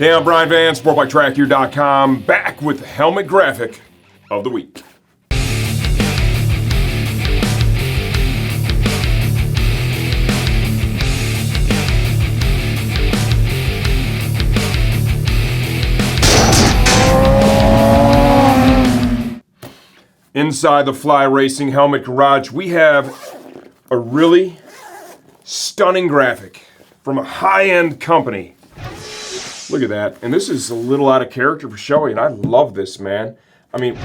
Hey, I'm Brian Van, SportbikeTrackGear.com, back with the helmet graphic of the week. Inside the Fly Racing Helmet Garage, we have a really stunning graphic from a high-end company. Look at that. And this is a little out of character for Shoei, and I love this, man. I mean,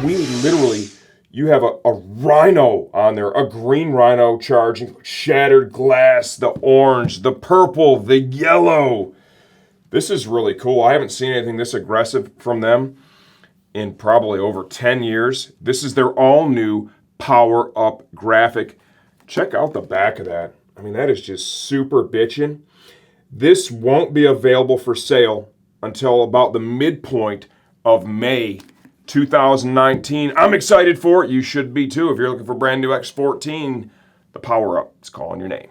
you have a rhino on there, a green rhino charging, shattered glass, the orange, the purple, the yellow. This is really cool. I haven't seen anything this aggressive from them in probably over 10 years. This is their all-new power-up graphic. Check out the back of that. I mean, that is just super bitchin'. This won't be available for sale until about the midpoint of May 2019. I'm excited for it. You should be too. If you're looking for brand new X-14, the power-up is calling your name.